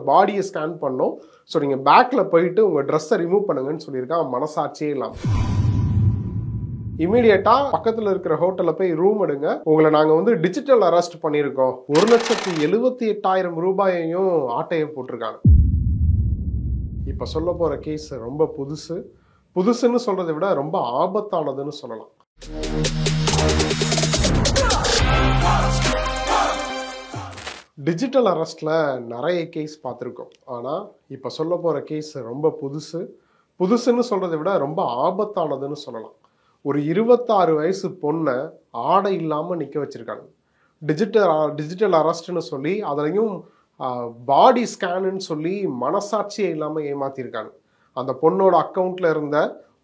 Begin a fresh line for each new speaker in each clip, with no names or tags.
பாடியை ஸ்கேன் பண்ணோம். ஸோ நீங்கள் பேக்கில் போயிட்டு உங்கள் ட்ரெஸ்ஸை ரிமூவ் பண்ணுங்கன்னு சொல்லியிருக்கான். மனசாட்சியே இல்லாமல் இமீடியட்டா பக்கத்தில் இருக்கிற ஹோட்டலில் போய் ரூம் எடுங்க, உங்களை நாங்கள் வந்து டிஜிட்டல் அரெஸ்ட் பண்ணியிருக்கோம். 1,78,000 ரூபாயையும் ஆட்டையை போட்டிருக்காங்க. இப்போ சொல்ல போகிற கேஸ் ரொம்ப புதுசுன்னு சொல்றதை விட ரொம்ப ஆபத்தானதுன்னு சொல்லலாம். டிஜிட்டல் அரெஸ்ட்ல நிறைய கேஸ் பார்த்துருக்கோம். ஆனால் இப்போ சொல்ல போகிற கேஸ் ரொம்ப புதுசுன்னு சொல்றதை விட ரொம்ப ஆபத்தானதுன்னு சொல்லலாம். ஒரு 26 வயசு பொண்ணை ஆடை இல்லாமல் நிற்க வச்சிருக்காங்க. டிஜிட்டல் அரெஸ்ட்னு சொல்லி அதுலேயும் பாடி ஸ்கேனுன்னு சொல்லி மனசாட்சியே இல்லாமல் ஏமாத்திருக்காங்க. அந்த பொண்ணோட அக்கௌண்ட்ல இருந்த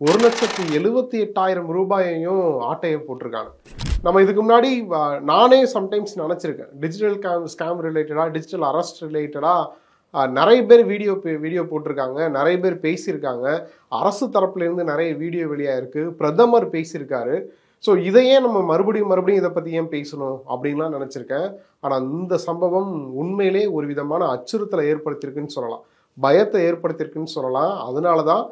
1,78,000 ரூபாயையும் ஆட்டையை போட்டிருக்காங்க. நம்ம இதுக்கு முன்னாடி நானே சம்டைம்ஸ் நினச்சிருக்கேன், டிஜிட்டல் ஸ்கேம் ரிலேட்டடாக, டிஜிட்டல் அரெஸ்ட் ரிலேட்டடாக நிறைய பேர் வீடியோ போட்டிருக்காங்க, நிறைய பேர் பேசியிருக்காங்க. அரசு தரப்புலேருந்து நிறைய வீடியோ வெளியாக இருக்குது, பிரதமர் பேசியிருக்காரு. ஸோ இதையே நம்ம மறுபடியும் இதை பற்றி ஏன் பேசணும் அப்படின்லாம் நினச்சிருக்கேன். ஆனால் இந்த சம்பவம் உண்மையிலே ஒரு விதமான அச்சுறுத்தலை ஏற்படுத்தியிருக்குன்னு சொல்லலாம், பயத்தை ஏற்படுத்தியிருக்குன்னு சொல்லலாம். அதனால தான்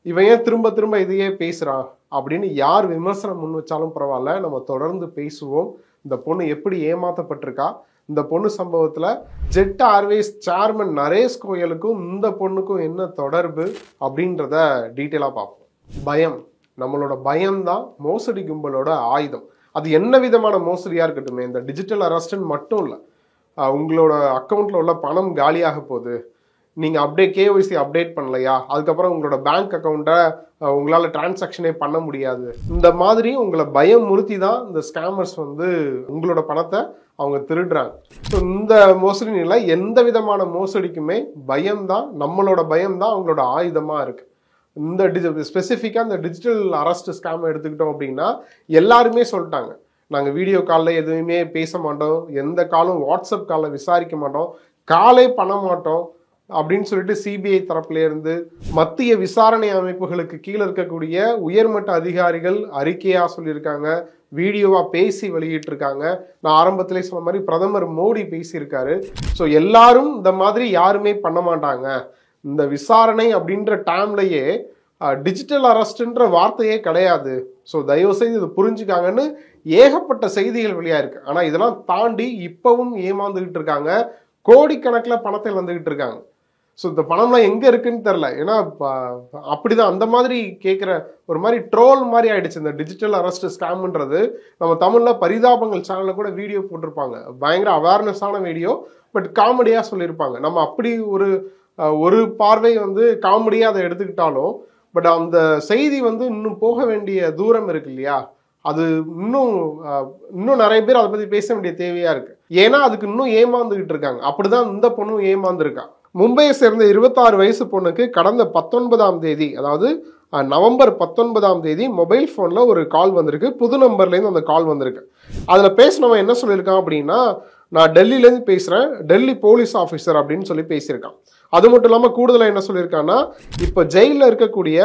இவன் ஏன் திரும்ப இதையே பேசுகிறான் அப்படின்னு யார் விமர்சனம் முன் வச்சாலும் பரவாயில்ல, நம்ம தொடர்ந்து பேசுவோம். இந்த பொண்ணு எப்படி ஏமாற்றப்பட்டிருக்கா, இந்த பொண்ணு சம்பவத்தில் ஜெட் ஏர்வேஸ் சேர்மன் நரேஷ் கோயலுக்கும் இந்த பொண்ணுக்கும் என்ன தொடர்பு அப்படின்றத டீட்டெயிலாக பார்ப்போம். பயம், நம்மளோட பயம்தான் மோசடி கும்பலோட ஆயுதம். அது என்ன விதமான மோசடியாக இருக்கட்டுமே, இந்த டிஜிட்டல் அரெஸ்ட்னு மட்டும் இல்லை, உங்களோட அக்கௌண்ட்டில் உள்ள பணம் காலியாக போகுது, நீங்கள் கேஒய்சி அப்டேட் பண்ணலையா, அதுக்கப்புறம் உங்களோட பேங்க் அக்கௌண்ட்டை உங்களால் டிரான்சாக்ஷனே பண்ண முடியாது, இந்த மாதிரி உங்களை பயம் முறுத்தி தான் இந்த ஸ்கேமர்ஸ் வந்து உங்களோட பணத்தை அவங்க திருடுறாங்க. ஸோ இந்த மோசடியில் எந்த விதமான மோசடிக்குமே பயம்தான், நம்மளோட பயம்தான் அவங்களோட ஆயுதமாக இருக்குது. இந்த ஸ்பெசிஃபிக்காக இந்த டிஜிட்டல் அரெஸ்ட் ஸ்கேமை எடுத்துக்கிட்டோம் அப்படின்னா எல்லாருமே சொல்லிட்டாங்க, நாங்கள் வீடியோ காலில் எதுவுமே பேச மாட்டோம், எந்த காலும் வாட்ஸ்அப் காலில் விசாரிக்க மாட்டோம், காலே பண்ண மாட்டோம் அப்படின்னு சொல்லிட்டு சிபிஐ தரப்புல இருந்து மத்திய விசாரணை அமைப்புகளுக்கு கீழே இருக்கக்கூடிய உயர்மட்ட அதிகாரிகள் அறிக்கையா சொல்லியிருக்காங்க, வீடியோவா பேசி வெளியிட்டிருக்காங்க. நான் ஆரம்பத்திலே சொன்ன மாதிரி பிரதமர் மோடி பேசியிருக்காரு. ஸோ எல்லாரும் இந்த மாதிரி யாருமே பண்ண மாட்டாங்க. இந்த விசாரணை அப்படின்ற டைம்லயே டிஜிட்டல் அரெஸ்ட்ன்ற வார்த்தையே கிடையாது. ஸோ தயவு செய்து இது புரிஞ்சுக்காங்கன்னு ஏகப்பட்ட செய்திகள் வெளியா இருக்கு. ஆனா இதெல்லாம் தாண்டி இப்பவும் ஏமாந்துகிட்டு இருக்காங்க, கோடிக்கணக்கில் பணத்தை இழந்துகிட்டு இருக்காங்க. ஸோ இந்த பணம்லாம் எங்கே இருக்குன்னு தெரில. ஏன்னா அப்படிதான் அந்த மாதிரி கேட்குற ஒரு மாதிரி ட்ரோல் மாதிரி ஆயிடுச்சு இந்த டிஜிட்டல் அரெஸ்ட் ஸ்கேம்ன்றது. நம்ம தமிழில் பரிதாபங்கள் சேனலில் கூட வீடியோ போட்டிருப்பாங்க, பயங்கர அவேர்னஸான வீடியோ, பட் காமெடியாக சொல்லியிருப்பாங்க. நம்ம அப்படி ஒரு பார்வை வந்து காமெடியாக அதை எடுத்துக்கிட்டாலும், பட் அந்த செய்தி வந்து இன்னும் போக வேண்டிய தூரம் இருக்கு இல்லையா, அது இன்னும் நிறைய பேர் அதை பற்றி பேச வேண்டிய தேவையாக இருக்குது. ஏன்னா அதுக்கு இன்னும் ஏமாந்துக்கிட்டு இருக்காங்க. அப்படிதான் இந்த பொண்ணும் ஏமாந்துருக்கா. மும்பையை சேர்ந்த 26 வயசு பொண்ணுக்கு கடந்த 19ஆம் தேதி, அதாவது நவம்பர் 19ஆம் தேதி மொபைல் ஃபோனில் ஒரு கால் வந்திருக்கு, புது நம்பர்லேருந்து அந்த கால் வந்திருக்கு. அதில் பேசினவன் என்ன சொல்லியிருக்கான் அப்படின்னா, நான் டெல்லியிலேருந்து பேசுகிறேன், டெல்லி போலீஸ் ஆஃபீஸர் அப்படின்னு சொல்லி பேசியிருக்கான். அது மட்டும் இல்லாமல் கூடுதலாக என்ன சொல்லியிருக்கான்னா, இப்போ ஜெயிலில் இருக்கக்கூடிய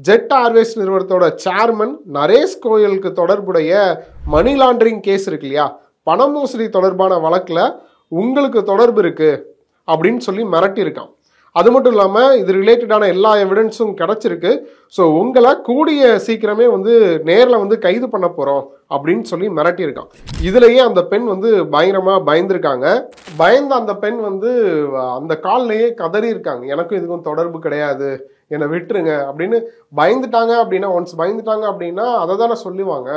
ஜெட் ஏர்வேஸ் நிறுவனத்தோட சேர்மன் நரேஷ் கோயலுக்கு தொடர்புடைய மணி லாண்டரிங் கேஸ் இருக்கு இல்லையா, பண மோசடி தொடர்பான வழக்கில் உங்களுக்கு தொடர்பு இருக்கு அப்படின்னு சொல்லி மிரட்டியிருக்கான். அது மட்டும் இல்லாமல் இது ரிலேட்டடான எல்லா எவிடன்ஸும் கிடச்சிருக்கு. ஸோ உங்களை கூடிய சீக்கிரமே வந்து நேரில் வந்து கைது பண்ண போகிறோம் அப்படின்னு சொல்லி மிரட்டியிருக்கான். இதுலேயே அந்த பெண் வந்து பயங்கரமாக பயந்துருக்காங்க. பயந்த அந்த பெண் வந்து அந்த கால்லையே கதறி இருக்காங்க, எனக்கும் இதுக்கும் தொடர்பு கிடையாது, என்னை விட்டுருங்க அப்படின்னு பயந்துட்டாங்க. அப்படின்னா ஒன்ஸ் பயந்துட்டாங்க அப்படின்னா அதை தானே சொல்லுவாங்க.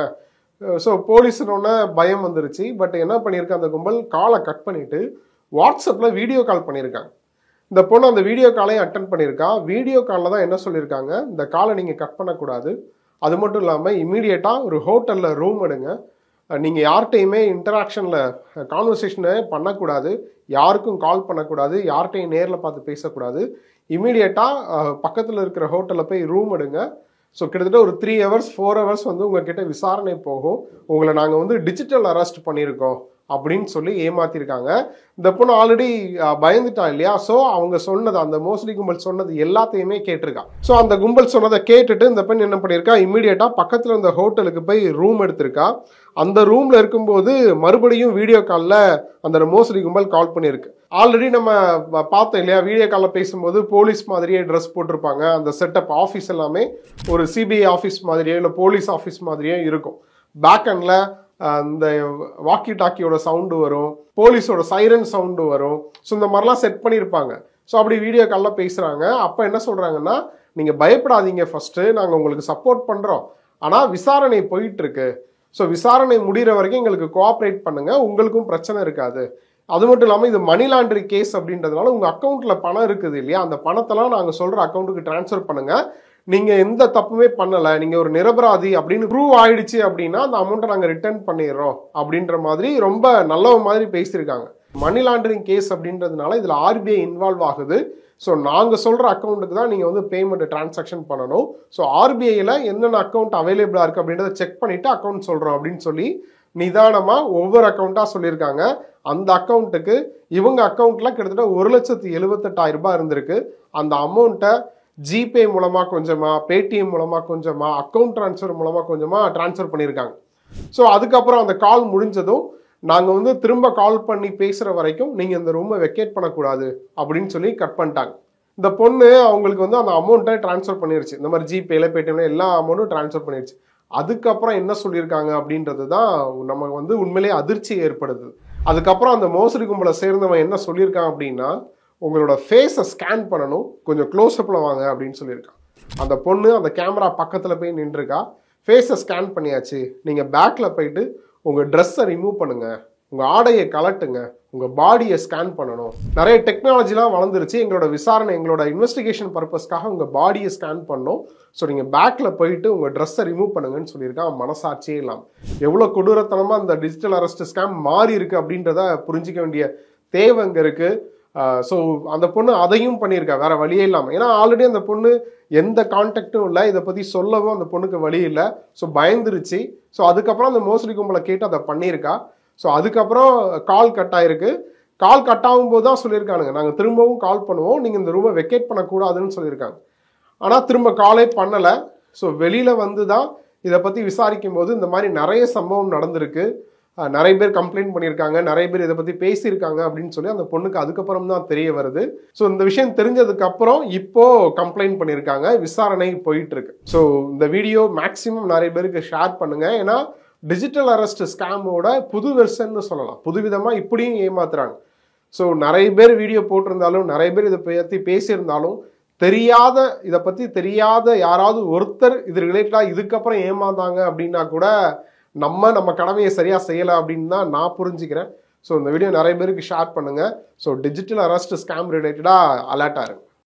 ஸோ போலீஸுன்னு பயம் வந்துருச்சு. பட் என்ன பண்ணியிருக்க அந்த கும்பல், காலை கட் பண்ணிவிட்டு வாட்ஸ்அப்பில் வீடியோ கால் பண்ணியிருக்காங்க. இந்த பொண்ணு அந்த வீடியோ காலையும் அட்டன் பண்ணியிருக்கா. வீடியோ காலில் தான் என்ன சொல்லியிருக்காங்க, இந்த காலை நீங்கள் கட் பண்ணக்கூடாது, அது மட்டும் இல்லாமல் இமீடியட்டாக ஒரு ஹோட்டலில் ரூம் எடுங்க, நீங்கள் யார்கிட்டையுமே இன்டராக்ஷனில் கான்வர்சேஷனை பண்ணக்கூடாது, யாருக்கும் கால் பண்ணக்கூடாது, யார்கிட்டையும் நேரில் பார்த்து பேசக்கூடாது, இமீடியட்டாக பக்கத்தில் இருக்கிற ஹோட்டலில் போய் ரூம் எடுங்க. ஸோ கிட்டத்தட்ட ஒரு 3 hours 4 hours வந்து உங்ககிட்ட விசாரணை போகும், உங்களை நாங்கள் வந்து டிஜிட்டல் அரெஸ்ட் பண்ணியிருக்கோம் அப்படின்னு சொல்லி ஏமாத்திருக்காங்க. இந்த பொண்ணு ஆல்ரெடி பயந்துட்டா இல்லையா? ஸோ அவங்க சொன்னது, அந்த மோசடி கும்பல் சொன்னது எல்லாத்தையுமே கேட்டிருக்கா. ஸோ அந்த கும்பல் சொன்னதை கேட்டுட்டு இந்த பெண் என்ன பண்ணியிருக்கா, இம்மீடியட்டா பக்கத்துல இருந்த ஹோட்டலுக்கு போய் ரூம் எடுத்திருக்கா. அந்த ரூம்ல இருக்கும்போது மறுபடியும் வீடியோ காலில் அந்த மோசடி கும்பல் கால் பண்ணியிருக்கு. ஆல்ரெடி நம்ம பார்த்தோம் இல்லையா, வீடியோ காலில் பேசும்போது போலீஸ் மாதிரியே ட்ரெஸ் போட்டிருப்பாங்க. அந்த செட்டப் ஆஃபீஸ் எல்லாமே ஒரு சிபிஐ ஆஃபீஸ் மாதிரியே இல்லை போலீஸ் ஆஃபீஸ் மாதிரியே இருக்கும். பேக் அண்டில் இந்த வாக்கி டாக்கியோட சவுண்டு வரும், போலீஸோட சைரன் சவுண்டு வரும். ஸோ இந்த மாதிரிலாம் செட் பண்ணியிருப்பாங்க. ஸோ அப்படி வீடியோ காலில் பேசுகிறாங்க. அப்போ என்ன சொல்கிறாங்கன்னா, நீங்கள் பயப்படாதீங்க, ஃபஸ்ட்டு நாங்கள் உங்களுக்கு சப்போர்ட் பண்ணுறோம், ஆனால் விசாரணை போயிட்டு இருக்கு. ஸோ விசாரணை முடிகிற வரைக்கும் எங்களுக்கு கோஆப்ரேட் பண்ணுங்க, உங்களுக்கும் பிரச்சனை இருக்காது. அது மட்டும் இல்லாமல் இது மணி லாண்டரி கேஸ் அப்படின்றதுனால உங்கள் அக்கௌண்ட்டில் பணம் இருக்குது இல்லையா, அந்த பணத்தெல்லாம் நாங்கள் சொல்கிற அக்கௌண்ட்டுக்கு டிரான்ஸ்ஃபர் பண்ணுங்க. நீங்கள் எந்த தப்புமே பண்ணலை, நீங்கள் ஒரு நிரபராதி அப்படின்னு ப்ரூவ் ஆயிடுச்சு அப்படின்னா அந்த அமௌண்ட்டை நாங்கள் ரிட்டர்ன் பண்ணிடுறோம் அப்படின்ற மாதிரி ரொம்ப நல்ல மாதிரி பேசியிருக்காங்க. மணி லாண்டரிங் கேஸ் அப்படின்றதுனால இதில் ஆர்பிஐ இன்வால்வ் ஆகுது. ஸோ நாங்கள் சொல்கிற அக்கௌண்ட்டுக்கு தான் நீங்கள் வந்து பேமெண்ட் டிரான்சாக்ஷன் பண்ணணும். ஸோ ஆர்பிஐயில் என்னென்ன அக்கௌண்ட் அவைலபிளாக இருக்குது அப்படின்றத செக் பண்ணிவிட்டு அக்கௌண்ட் சொல்கிறோம் அப்படின்னு சொல்லி நிதானமாக ஒவ்வொரு அக்கௌண்ட்டாக சொல்லியிருக்காங்க. அந்த அக்கௌண்ட்டுக்கு இவங்க அக்கௌண்ட்டில் கிட்டத்தட்ட 1,78,000 ரூபாய் இருந்திருக்கு. அந்த அமௌண்ட்டை ஜிபே மூலமாக கொஞ்சமாக, பேடிஎம் மூலமாக கொஞ்சமாக, அக்கௌண்ட் ட்ரான்ஸ்ஃபர் மூலமாக கொஞ்சமாக ட்ரான்ஸ்ஃபர் பண்ணியிருக்காங்க. ஸோ அதுக்கப்புறம் அந்த கால் முடிஞ்சதும் நாங்கள் வந்து திரும்ப கால் பண்ணி பேசுகிற வரைக்கும் நீங்கள் இந்த ரூமை வெக்கேட் பண்ணக்கூடாது அப்படின்னு சொல்லி கட் பண்ணிட்டாங்க. இந்த பொண்ணு அவங்களுக்கு வந்து அந்த அமௌண்ட்டை ட்ரான்ஸ்ஃபர் பண்ணிருச்சு. இந்த மாதிரி ஜிபேல பேடிஎம்ல எல்லா அமௌண்ட்டும் ட்ரான்ஸ்ஃபர் பண்ணிருச்சு. அதுக்கப்புறம் என்ன சொல்லியிருக்காங்க அப்படின்றது தான் நமக்கு வந்து உண்மையிலேயே அதிர்ச்சி ஏற்படுது. அதுக்கப்புறம் அந்த மோசடி கும்பலை சேர்ந்தவன் என்ன சொல்லியிருக்கான் அப்படின்னா, உங்களோட ஃபேஸை ஸ்கேன் பண்ணணும், கொஞ்சம் க்ளோஸ்அப்பில் வாங்க அப்படின்னு சொல்லியிருக்கான். அந்த பொண்ணு அந்த கேமரா பக்கத்தில் போய் நின்றுருக்கா. ஃபேஸை ஸ்கேன் பண்ணியாச்சு, நீங்கள் பேக்கில் போயிட்டு உங்கள் ட்ரெஸ்ஸை ரிமூவ் பண்ணுங்கள், உங்கள் ஆடையை கலட்டுங்க, உங்கள் பாடியை ஸ்கேன் பண்ணணும். நிறைய டெக்னாலஜிலாம் வளர்ந்துருச்சு, எங்களோட விசாரணை எங்களோட இன்வெஸ்டிகேஷன் பர்பஸ்க்காக உங்கள் பாடியை ஸ்கேன் பண்ணணும். ஸோ நீங்கள் பேக்கில் போயிட்டு உங்கள் ட்ரெஸ்ஸை ரிமூவ் பண்ணுங்கன்னு சொல்லியிருக்கான். மனசாட்சியே இல்லாமல் எவ்வளோ கொடூரத்தனமாக அந்த டிஜிட்டல் அரெஸ்ட் ஸ்கேம் மாறி இருக்குது அப்படின்றத புரிஞ்சிக்க வேண்டிய தேவை அங்கே இருக்குது. ஸோ அந்த பொண்ணு அதையும் பண்ணியிருக்கா வேற வழியே இல்லாமல். ஏன்னா ஆல்ரெடி அந்த பொண்ணு எந்த கான்டாக்டும் இல்லை, இதை பற்றி சொல்லவும் அந்த பொண்ணுக்கு வழி இல்லை. ஸோ பயந்துருச்சு. ஸோ அதுக்கப்புறம் அந்த மோசடி கும்பலை கேட்டு அதை பண்ணியிருக்கா. ஸோ அதுக்கப்புறம் கால் கட் ஆயிருக்கு. கால் கட் ஆகும்போது தான் சொல்லியிருக்கானுங்க, நாங்கள் திரும்பவும் கால் பண்ணுவோம், நீங்கள் இந்த ரூமை வெக்கேட் பண்ணக்கூடாதுன்னு சொல்லியிருக்காங்க. ஆனால் திரும்ப காலே பண்ணலை. ஸோ வெளியில் வந்து தான் இதை பற்றி விசாரிக்கும் போது இந்த மாதிரி நிறைய சம்பவம் நடந்திருக்கு. நிறைய பேர் கம்ப்ளைண்ட் பண்ணியிருக்காங்க, நிறைய பேர் இதை பற்றி பேசியிருக்காங்க அப்படின்னு சொல்லி அந்த பொண்ணுக்கு அதுக்கப்புறம் தான் தெரிய வருது. ஸோ இந்த விஷயம் தெரிஞ்சதுக்கு அப்புறம் இப்போ கம்ப்ளைண்ட் பண்ணியிருக்காங்க, விசாரணை போயிட்டு இருக்கு. ஸோ இந்த வீடியோ மேக்சிமம் நிறைய பேருக்கு ஷேர் பண்ணுங்க. ஏன்னா டிஜிட்டல் அரெஸ்ட் ஸ்கேமோட புது வெர்ஷன்னு சொல்லலாம், புதுவிதமாக இப்படியும் ஏமாத்துறாங்க. ஸோ நிறைய பேர் வீடியோ போட்டிருந்தாலும், நிறைய பேர் இதை பற்றி பேசியிருந்தாலும், இதை பற்றி தெரியாத யாராவது ஒருத்தர் இது ரிலேட்டடாக இதுக்கப்புறம் ஏமாந்தாங்க அப்படின்னா கூட நம்ம கடமையை சரியாக செய்யலை அப்படின்னு தான் நான் புரிஞ்சுக்கிறேன். ஸோ இந்த வீடியோ நிறைய பேருக்கு ஷேர் பண்ணுங்கள். ஸோ டிஜிட்டல் அரெஸ்ட் ஸ்கேம் ரிலேட்டடாக அலர்ட்டாக இருங்க.